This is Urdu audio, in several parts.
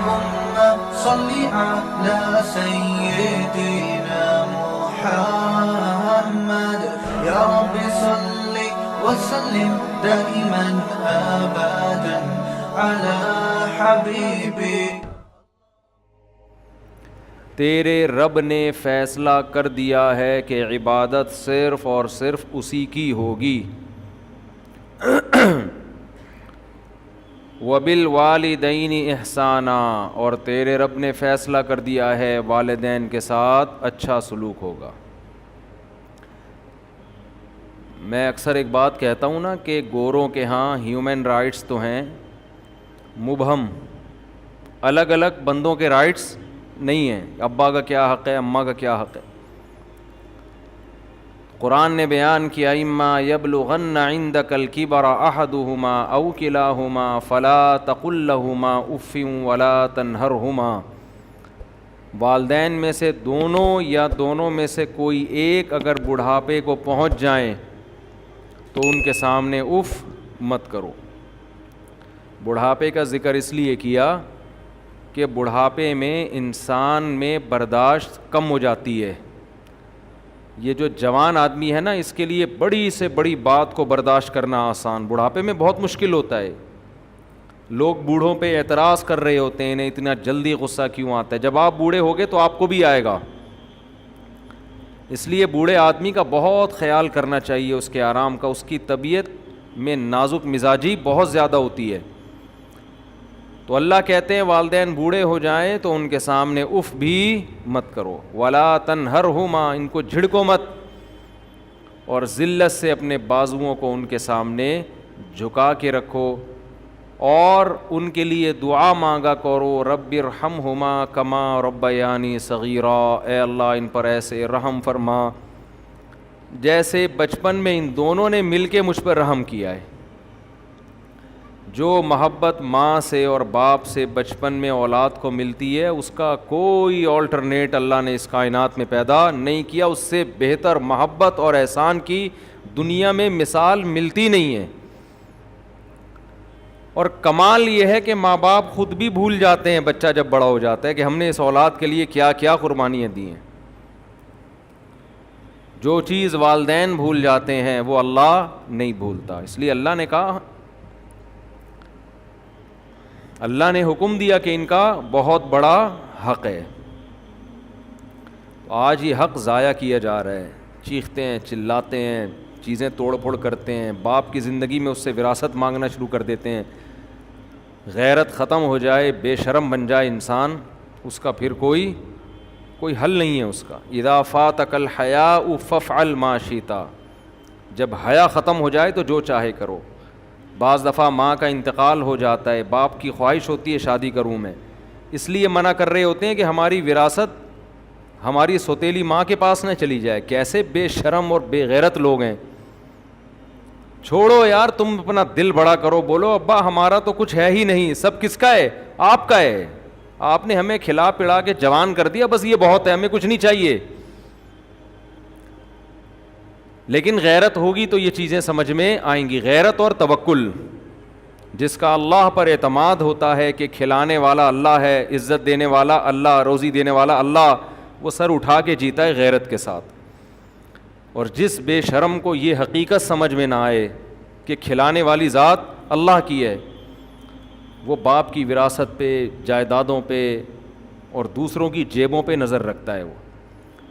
صل على سيدنا محمد يا رب صل وسلم دائما أبدا على حبيبي. تیرے رب نے فیصلہ کر دیا ہے کہ عبادت صرف اور صرف اسی کی ہوگی. وَبِالْوَالِدَيْنِ احسانا، اور تیرے رب نے فیصلہ کر دیا ہے والدین کے ساتھ اچھا سلوک ہوگا. میں اکثر ایک بات کہتا ہوں نا کہ گوروں کے ہاں ہیومن رائٹس تو ہیں مبہم، الگ الگ بندوں کے رائٹس نہیں ہیں. ابا کا کیا حق ہے، اماں کا کیا حق ہے. قرآن نے بیان کیا اما یبلغن عندک الکبر احدہما او کلاہما فلا تقل لہما اف ولا تنہرہما. والدین میں سے دونوں یا دونوں میں سے کوئی ایک اگر بڑھاپے کو پہنچ جائیں تو ان کے سامنے اف مت کرو. بڑھاپے کا ذکر اس لیے کیا کہ بڑھاپے میں انسان میں برداشت کم ہو جاتی ہے. یہ جو جوان آدمی ہے نا، اس کے لیے بڑی سے بڑی بات کو برداشت کرنا آسان، بڑھاپے میں بہت مشکل ہوتا ہے. لوگ بوڑھوں پہ اعتراض کر رہے ہوتے ہیں انہیں اتنا جلدی غصہ کیوں آتا ہے. جب آپ بوڑھے ہوگے تو آپ کو بھی آئے گا. اس لیے بوڑھے آدمی کا بہت خیال کرنا چاہیے، اس کے آرام کا. اس کی طبیعت میں نازک مزاجی بہت زیادہ ہوتی ہے. تو اللہ کہتے ہیں والدین بوڑھے ہو جائیں تو ان کے سامنے اف بھی مت کرو. ولا تنہرہما، ان کو جھڑکو مت، اور ذلت سے اپنے بازوؤں کو ان کے سامنے جھکا کے رکھو، اور ان کے لیے دعا مانگا کرو رب ارحمہما کما ربیانی صغیرا. اے اللہ ان پر ایسے رحم فرما جیسے بچپن میں ان دونوں نے مل کے مجھ پر رحم کیا ہے. جو محبت ماں سے اور باپ سے بچپن میں اولاد کو ملتی ہے اس کا کوئی آلٹرنیٹ اللہ نے اس کائنات میں پیدا نہیں کیا. اس سے بہتر محبت اور احسان کی دنیا میں مثال ملتی نہیں ہے. اور کمال یہ ہے کہ ماں باپ خود بھی بھول جاتے ہیں بچہ جب بڑا ہو جاتا ہے کہ ہم نے اس اولاد کے لیے کیا کیا قربانیاں دی ہیں. جو چیز والدین بھول جاتے ہیں وہ اللہ نہیں بھولتا. اس لیے اللہ نے کہا، اللہ نے حکم دیا کہ ان کا بہت بڑا حق ہے. آج یہ حق ضائع کیا جا رہا ہے. چیختے ہیں، چلاتے ہیں، چیزیں توڑ پھوڑ کرتے ہیں، باپ کی زندگی میں اس سے وراثت مانگنا شروع کر دیتے ہیں. غیرت ختم ہو جائے، بے شرم بن جائے انسان، اس کا پھر کوئی حل نہیں ہے اس کا. اذا فاتک الحیاء فافعل ما شئت، جب حیا ختم ہو جائے تو جو چاہے کرو. بعض دفعہ ماں کا انتقال ہو جاتا ہے، باپ کی خواہش ہوتی ہے شادی کروں میں، اس لیے منع کر رہے ہوتے ہیں کہ ہماری وراثت ہماری سوتیلی ماں کے پاس نہ چلی جائے. کیسے بے شرم اور بے غیرت لوگ ہیں. چھوڑو یار، تم اپنا دل بڑا کرو، بولو ابا ہمارا تو کچھ ہے ہی نہیں، سب کس کا ہے؟ آپ کا ہے. آپ نے ہمیں کھلا پلا کے جوان کر دیا، بس یہ بہت ہے، ہمیں کچھ نہیں چاہیے. لیکن غیرت ہوگی تو یہ چیزیں سمجھ میں آئیں گی. غیرت اور توکل، جس کا اللہ پر اعتماد ہوتا ہے کہ کھلانے والا اللہ ہے، عزت دینے والا اللہ، روزی دینے والا اللہ، وہ سر اٹھا کے جیتا ہے غیرت کے ساتھ. اور جس بے شرم کو یہ حقیقت سمجھ میں نہ آئے کہ کھلانے والی ذات اللہ کی ہے، وہ باپ کی وراثت پہ، جائیدادوں پہ اور دوسروں کی جیبوں پہ نظر رکھتا ہے. وہ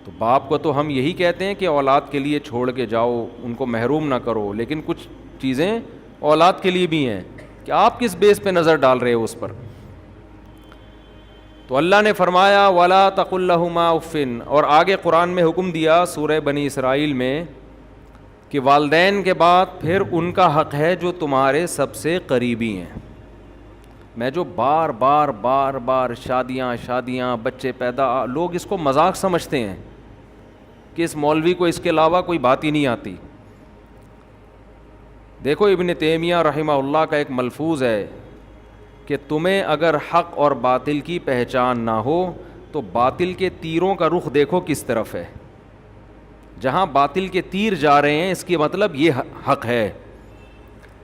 تو باپ کو تو ہم یہی کہتے ہیں کہ اولاد کے لیے چھوڑ کے جاؤ، ان کو محروم نہ کرو، لیکن کچھ چیزیں اولاد کے لیے بھی ہیں کہ آپ کس بیس پہ نظر ڈال رہے ہو اس پر. تو اللہ نے فرمایا وَلَا تَقُلْ لَهُمَا اُفٍّ، اور آگے قرآن میں حکم دیا سورہ بنی اسرائیل میں کہ والدین کے بعد پھر ان کا حق ہے جو تمہارے سب سے قریبی ہیں. میں جو بار بار شادیاں بچے پیدا، لوگ اس کو مذاق سمجھتے ہیں کہ اس مولوی کو اس کے علاوہ کوئی بات ہی نہیں آتی. دیکھو ابن تیمیہ رحمہ اللہ کا ایک ملفوظ ہے کہ تمہیں اگر حق اور باطل کی پہچان نہ ہو تو باطل کے تیروں کا رخ دیکھو کس طرف ہے. جہاں باطل کے تیر جا رہے ہیں اس کی مطلب یہ حق ہے.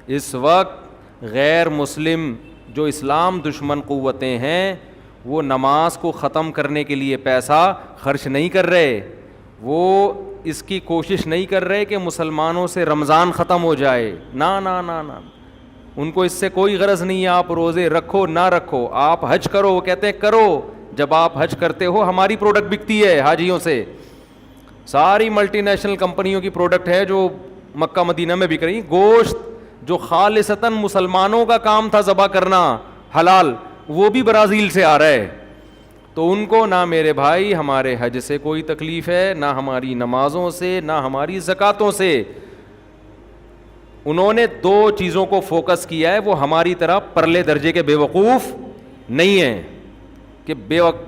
اس وقت غیر مسلم جو اسلام دشمن قوتیں ہیں وہ نماز کو ختم کرنے کے لیے پیسہ خرچ نہیں کر رہے, وہ اس کی کوشش نہیں کر رہے کہ مسلمانوں سے رمضان ختم ہو جائے. نا نا نا نا, ان کو اس سے کوئی غرض نہیں ہے آپ روزے رکھو نہ رکھو. آپ حج کرو, وہ کہتے ہیں کرو. جب آپ حج کرتے ہو ہماری پروڈکٹ بکتی ہے حاجیوں سے, ساری ملٹی نیشنل کمپنیوں کی پروڈکٹ ہے جو مکہ مدینہ میں بک رہی. گوشت جو خالصتاً مسلمانوں کا کام تھا ذبح کرنا حلال, وہ بھی برازیل سے آ رہا ہے. تو ان کو نہ میرے بھائی ہمارے حج سے کوئی تکلیف ہے, نہ ہماری نمازوں سے, نہ ہماری زکاتوں سے. انہوں نے دو چیزوں کو فوکس کیا ہے, وہ ہماری طرح پرلے درجے کے بے وقوف نہیں ہیں کہ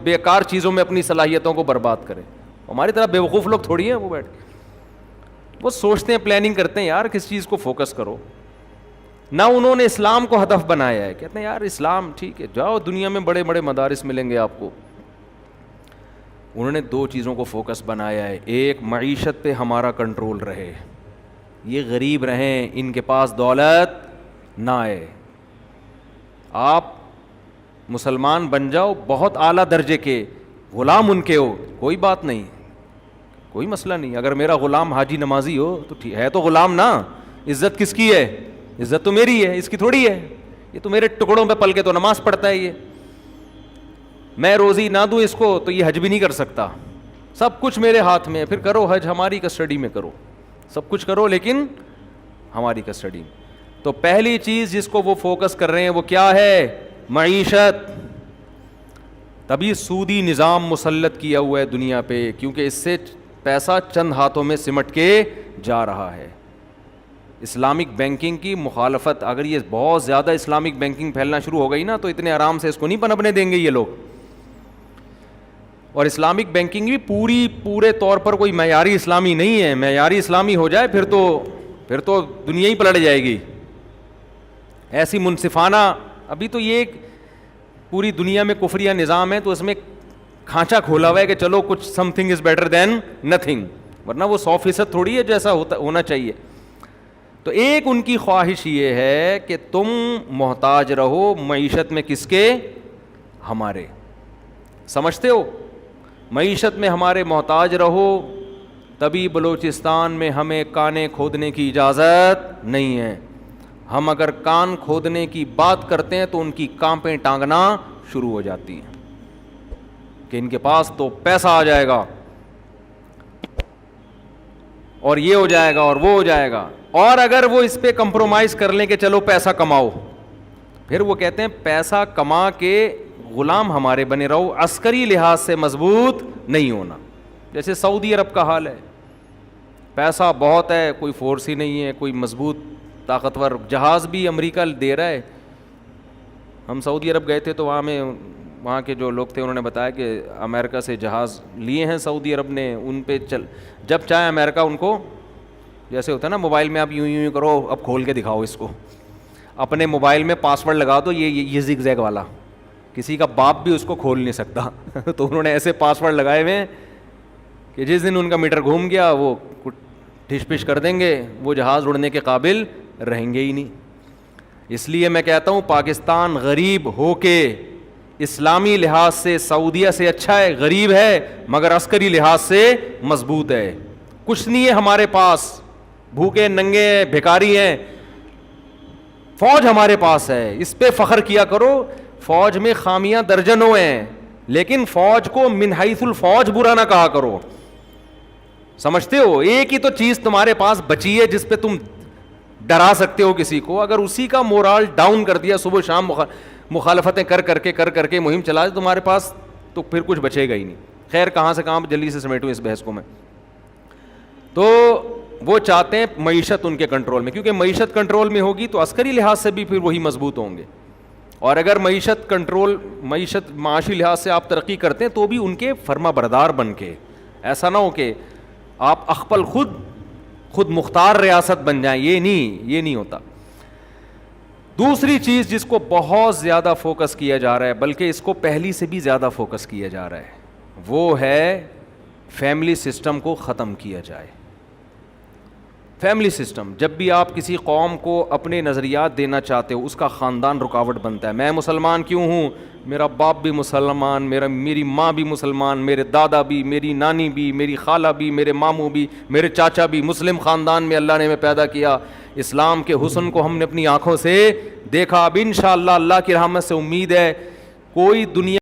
بیکار چیزوں میں اپنی صلاحیتوں کو برباد کریں. ہماری طرح بے وقوف لوگ تھوڑی ہیں, وہ بیٹھ وہ سوچتے ہیں, پلاننگ کرتے ہیں یار کس چیز کو فوکس کرو. نہ انہوں نے اسلام کو ہدف بنایا ہے, کہتے ہیں یار اسلام ٹھیک ہے, جاؤ دنیا میں بڑے بڑے مدارس ملیں گے آپ کو. انہوں نے دو چیزوں کو فوکس بنایا ہے, ایک معیشت پہ ہمارا کنٹرول رہے, یہ غریب رہیں, ان کے پاس دولت نہ آئے. آپ مسلمان بن جاؤ بہت اعلیٰ درجے کے, غلام ان کے ہو, کوئی بات نہیں, کوئی مسئلہ نہیں. اگر میرا غلام حاجی نمازی ہو تو ٹھیک ہے, تو غلام نا, عزت کس کی ہے؟ عزت تو میری ہے, اس کی تھوڑی ہے. یہ تو میرے ٹکڑوں پہ پل کے تو نماز پڑھتا ہے. یہ میں روزی نہ دوں اس کو تو یہ حج بھی نہیں کر سکتا. سب کچھ میرے ہاتھ میں ہے. پھر کرو حج, ہماری کسٹڈی میں کرو, سب کچھ کرو لیکن ہماری کسٹڈی میں. تو پہلی چیز جس کو وہ فوکس کر رہے ہیں وہ کیا ہے؟ معیشت. تبھی سودی نظام مسلط کیا ہوا ہے دنیا پہ, کیونکہ اس سے پیسہ چند ہاتھوں میں سمٹ کے جا رہا ہے. اسلامک بینکنگ کی مخالفت, اگر یہ بہت زیادہ اسلامک بینکنگ پھیلنا شروع ہو گئی نا تو اتنے آرام سے اس کو نہیں پنپنے دیں گے یہ لوگ. اور اسلامک بینکنگ بھی پورے طور پر کوئی معیاری اسلامی نہیں ہے. معیاری اسلامی ہو جائے پھر تو دنیا ہی پلٹ جائے گی. ایسی منصفانہ, ابھی تو یہ ایک پوری دنیا میں کفریہ نظام ہے, تو اس میں کھانچا کھولا ہوا ہے کہ چلو کچھ some thing is better than nothing, ورنہ وہ 100% تھوڑی ہے جیسا ہونا چاہیے. تو ایک ان کی خواہش یہ ہے کہ تم محتاج رہو معیشت میں, کس کے؟ ہمارے. سمجھتے ہو؟ معیشت میں ہمارے محتاج رہو, تبھی بلوچستان میں ہمیں کانیں کھودنے کی اجازت نہیں ہے. ہم اگر کان کھودنے کی بات کرتے ہیں تو ان کی کانپیں ٹانگنا شروع ہو جاتی ہیں کہ ان کے پاس تو پیسہ آ جائے گا اور یہ ہو جائے گا اور وہ ہو جائے گا. اور اگر وہ اس پہ کمپرومائز کر لیں کہ چلو پیسہ کماؤ, پھر وہ کہتے ہیں پیسہ کما کے غلام ہمارے بنے رہو, عسکری لحاظ سے مضبوط نہیں ہونا. جیسے سعودی عرب کا حال ہے, پیسہ بہت ہے, کوئی فورس ہی نہیں ہے, کوئی مضبوط طاقتور جہاز بھی امریکہ دے رہا ہے. ہم سعودی عرب گئے تھے تو وہاں کے جو لوگ تھے انہوں نے بتایا کہ امریکہ سے جہاز لیے ہیں سعودی عرب نے, ان پہ جب چاہے امریکہ ان کو, جیسے ہوتا ہے نا موبائل میں آپ یوں کرو, اب کھول کے دکھاؤ اس کو, اپنے موبائل میں پاسورڈ لگا دو یہ زگ زیگ والا, کسی کا باپ بھی اس کو کھول نہیں سکتا. تو انہوں نے ایسے پاسورڈ لگائے ہوئے ہیں کہ جس دن ان کا میٹر گھوم گیا وہ ٹھش پش کر دیں گے, وہ جہاز اڑنے کے قابل رہیں گے ہی نہیں. اس لیے میں کہتا ہوں پاکستان غریب ہو کے اسلامی لحاظ سے سعودیہ سے اچھا ہے, غریب ہے مگر عسکری لحاظ سے مضبوط ہے. کچھ نہیں ہے ہمارے پاس, بھوکے ننگے ہیں, بھکاری ہیں, فوج ہمارے پاس ہے, اس پہ فخر کیا کرو. فوج میں خامیاں درجنوں ہیں, لیکن فوج کو من حیث الفوج برا نہ کہا کرو. سمجھتے ہو؟ ایک ہی تو چیز تمہارے پاس بچی ہے جس پہ تم ڈرا سکتے ہو کسی کو, اگر اسی کا مورال ڈاؤن کر دیا, صبح شام مخالفتیں کر کے مہم چلا دے تمہارے پاس, تو پھر کچھ بچے گا ہی نہیں. خیر کہاں سے کہاں جلدی سے سمیٹوں اس بحث کو میں. تو وہ چاہتے ہیں معیشت ان کے کنٹرول میں, کیونکہ معیشت کنٹرول میں ہوگی تو عسکری لحاظ سے بھی پھر وہی مضبوط ہوں گے. اور اگر معیشت معاشی لحاظ سے آپ ترقی کرتے ہیں تو بھی ان کے فرما بردار بن کے, ایسا نہ ہو کہ آپ اخپل خود مختار ریاست بن جائیں, یہ نہیں ہوتا. دوسری چیز جس کو بہت زیادہ فوکس کیا جا رہا ہے, بلکہ اس کو پہلی سے بھی زیادہ فوکس کیا جا رہا ہے, وہ ہے فیملی سسٹم کو ختم کیا جائے. فیملی سسٹم, جب بھی آپ کسی قوم کو اپنے نظریات دینا چاہتے ہو اس کا خاندان رکاوٹ بنتا ہے. میں مسلمان کیوں ہوں, میرا باپ بھی مسلمان، میری ماں بھی مسلمان، میرے دادا بھی، میری نانی بھی، میری خالہ بھی، میرے ماموں بھی، میرے چاچا بھی، مسلم خاندان میں اللہ نے ہمیں پیدا کیا. اسلام کے حسن کو ہم نے اپنی آنکھوں سے دیکھا. اب انشاءاللہ اللہ کی رحمت سے امید ہے کوئی دنیا